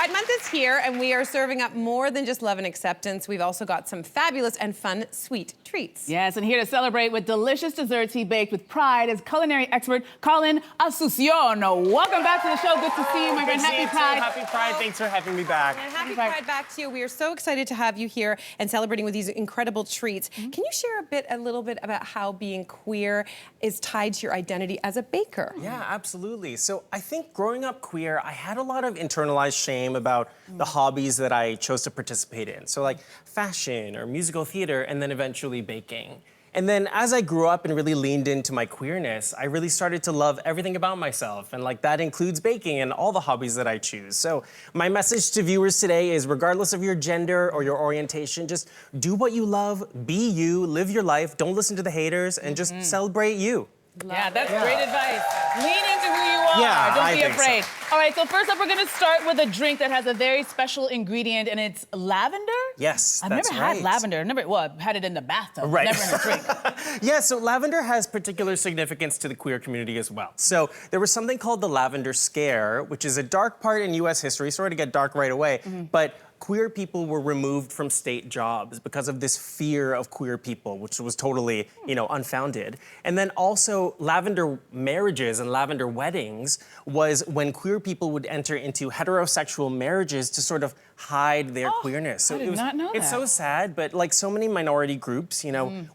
Pride Month is here, and we are serving up more than just love and acceptance. We've also got some fabulous and fun sweet treats. Yes, and here to celebrate with delicious desserts he baked with pride is culinary expert Colin Asuncion. Welcome back to the show. Good to see you, my friend. Happy Pride. Happy Pride. Thanks for having me back. And happy Pride back to you. We are so excited to have you here and celebrating with these incredible treats. Can you share a little bit about how being queer is tied to your identity as a baker? Yeah, absolutely. So I think growing up queer, I had a lot of internalized shame about the hobbies that I chose to participate in. So like fashion or musical theater, and then eventually baking. And then as I grew up and really leaned into my queerness, I really started to love everything about myself. And like that includes baking and all the hobbies that I choose. So my message to viewers today is regardless of your gender or your orientation, just do what you love, be you, live your life, don't listen to the haters, and just celebrate you. That's great advice. Lean into who you are. Yeah, Don't be I think afraid. so. All right, so first up, we're gonna start with a drink that has a very special ingredient, and it's lavender? Yes, I've that's never had lavender. I've had it in the bathtub, Right. never in a drink. Yeah, so lavender has particular significance to the queer community as well. So there was something called the Lavender Scare, which is a dark part in US history, sorry to get dark right away, but queer people were removed from state jobs because of this fear of queer people, which was totally, unfounded. And then also lavender marriages and lavender weddings was when queer people would enter into heterosexual marriages to sort of hide their queerness. I did not know It's that. so sad, but like so many minority groups,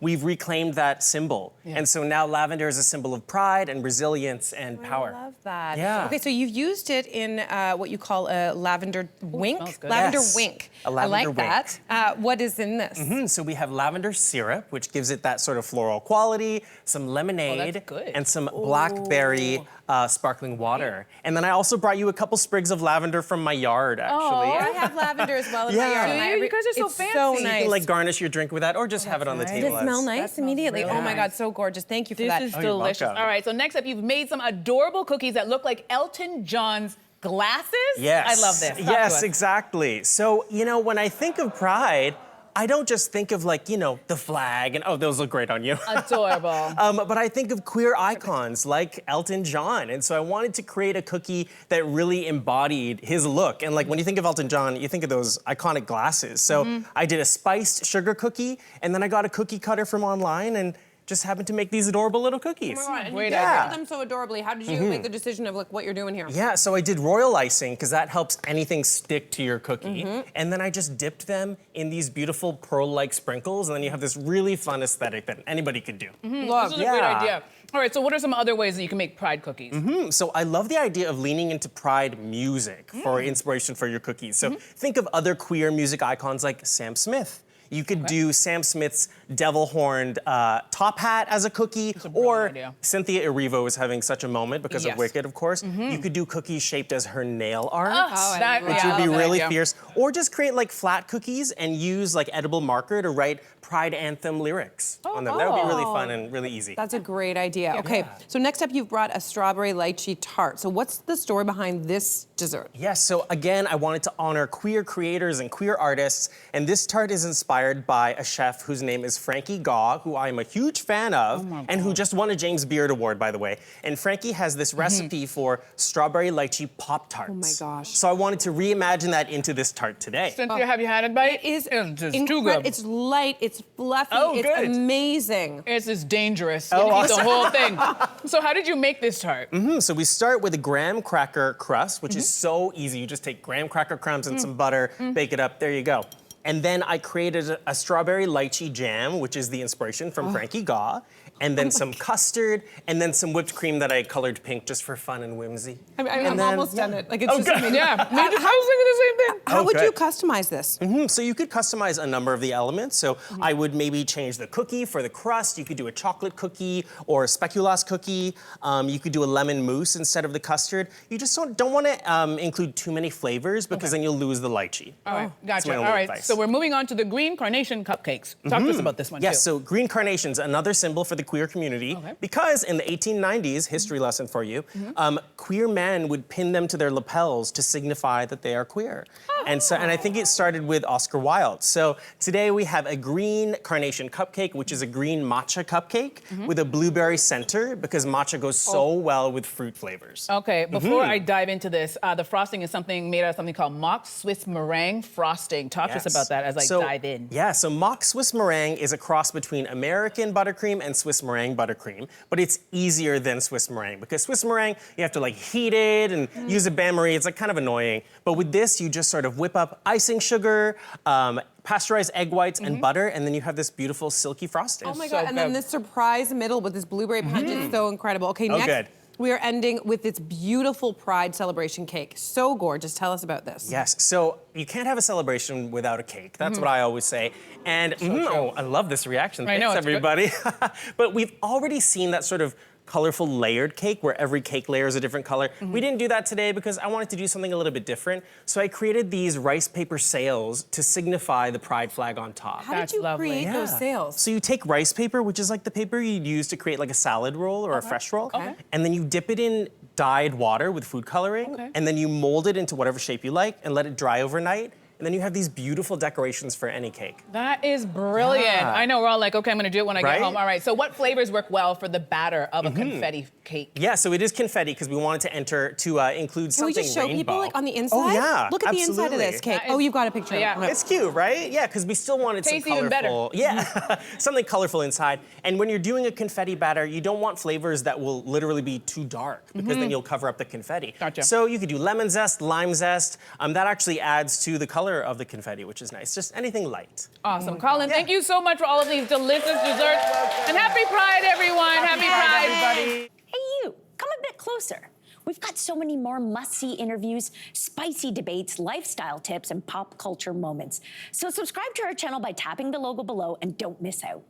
we've reclaimed that symbol. And so now lavender is a symbol of pride and resilience and power. I love that. Yeah. Okay, so you've used it in what you call a lavender wink. smells good. Lavender Yes, wink. a lavender I like that. What is in this? So we have lavender syrup, which gives it that sort of floral quality, some lemonade, good. and some blackberry sparkling water. And then I also brought you a couple sprigs of lavender from my yard, actually. I have lavender as well in my Yeah. yard. Do and you? I You guys are so it's fancy. so You nice. You can like garnish your drink with that, or just have it on the Does table. it smell as- nice smells immediately? really Oh my nice. God, so gorgeous. Thank you for This that. is you're delicious. welcome. All right, so next up, you've made some adorable cookies that look like Elton John's glasses. Yes. I love this. Talk to Yes, us. exactly. So, when I think of pride, I don't just think of like, the flag and, oh, those look great on you. Adorable. But I think of queer icons like Elton John. And so I wanted to create a cookie that really embodied his look. And like when you think of Elton John, you think of those iconic glasses. So I did a spiced sugar cookie, and then I got a cookie cutter from online and just happened to make these adorable little cookies. Oh my God, and Great you idea. did them so adorably. How did you make the decision of like what you're doing here? Yeah, so I did royal icing because that helps anything stick to your cookie. And then I just dipped them in these beautiful pearl-like sprinkles, and then you have this really fun aesthetic that anybody could do. This is a great idea. All right, so what are some other ways that you can make pride cookies? So I love the idea of leaning into pride music for inspiration for your cookies. So think of other queer music icons like Sam Smith. You could do Sam Smith's devil-horned top hat as a cookie, or idea. Cynthia Erivo is having such a moment because Yes. of Wicked, of course. You could do cookies shaped as her nail art. That Which would be really fierce. Or just create like flat cookies and use like edible marker to write Pride Anthem lyrics on them. That would be really fun and really easy. That's a great idea. Okay, so next up you've brought a strawberry lychee tart. So what's the story behind this dessert? Yes, so again, I wanted to honor queer creators and queer artists, and this tart is inspired by a chef whose name is Frankie Gaw, who I'm a huge fan of, and who just won a James Beard Award, by the way. And Frankie has this recipe for strawberry lychee Pop-Tarts. Oh my gosh. So I wanted to reimagine that into this tart today. Cynthia, have you had it, bite? It is it's too good. It's light, it's fluffy, Oh, it's good. amazing. It's just dangerous. You Oh, can eat the awesome. whole thing. So how did you make this tart? So we start with a graham cracker crust, which is so easy. You just take graham cracker crumbs and some butter, bake it up, there you go. And then I created a strawberry lychee jam, which is the inspiration from Frankie Gaw, and then some custard, and then some whipped cream that I colored pink just for fun and whimsy. I'm then- almost done it. Like it's Oh, just good. amazing. Yeah, I was thinking the same thing. How would good. you customize this? So you could customize a number of the elements. So I would maybe change the cookie for the crust. You could do a chocolate cookie or a speculoos cookie. You could do a lemon mousse instead of the custard. You just don't want to include too many flavors because then you'll lose the lychee. All right, That's gotcha. my All only right, advice. so So we're moving on to the green Carnation cupcakes. Talk to us about this one, Yes, too. so green carnation's another symbol for the queer community because in the 1890s, history lesson for you, queer men would pin them to their lapels to signify that they are queer. And I think it started with Oscar Wilde. So today we have a green carnation cupcake, which is a green matcha cupcake with a blueberry center because matcha goes so well with fruit flavors. Okay, before I dive into this, the frosting is something made out of something called mock Swiss meringue frosting. Talk to us about that as I dive in. Yeah, so mock Swiss meringue is a cross between American buttercream and Swiss meringue buttercream, but it's easier than Swiss meringue because Swiss meringue, you have to like heat it and use a bain-marie. It's like kind of annoying. But with this, you just sort of whip up icing sugar, pasteurized egg whites and butter, and then you have this beautiful silky frosting. Oh my God, and then this surprise middle with this blueberry punch is so incredible. Okay, next. Good. We are ending with this beautiful Pride celebration cake. So gorgeous. Tell us about this. Yes, so you can't have a celebration without a cake. That's what I always say. And oh, I love this reaction. Thanks, everybody. But we've already seen that sort of colorful layered cake where every cake layer is a different color. We didn't do that today because I wanted to do something a little bit different. So I created these rice paper sails to signify the pride flag on top. How did you create those sails? So you take rice paper, which is like the paper you'd use to create like a salad roll or a fresh roll, and then you dip it in dyed water with food coloring, and then you mold it into whatever shape you like and let it dry overnight. And then you have these beautiful decorations for any cake. That is brilliant. Yeah. I know we're all like, okay, I'm gonna do it when I get Right? home. All right, so what flavors work well for the batter of a confetti cake? Yeah, so it is confetti because we wanted to include Can something we just show rainbow. people like on the inside? Oh yeah, Look at the inside of this cake. Oh, you've got a picture. Yeah. Okay. It's cute, right? Yeah, because we still wanted some Tastes colorful. even better. Yeah, something colorful inside. And when you're doing a confetti batter, you don't want flavors that will literally be too dark because then you'll cover up the confetti. Gotcha. So you could do lemon zest, lime zest. That actually adds to the color of the confetti, which is nice. Just anything light. Awesome. Colin, thank you so much for all of these delicious desserts. And happy Pride, everyone. Happy Pride. Everybody. Hey, you, come a bit closer. We've got so many more must-see interviews, spicy debates, lifestyle tips, and pop culture moments. So subscribe to our channel by tapping the logo below and don't miss out.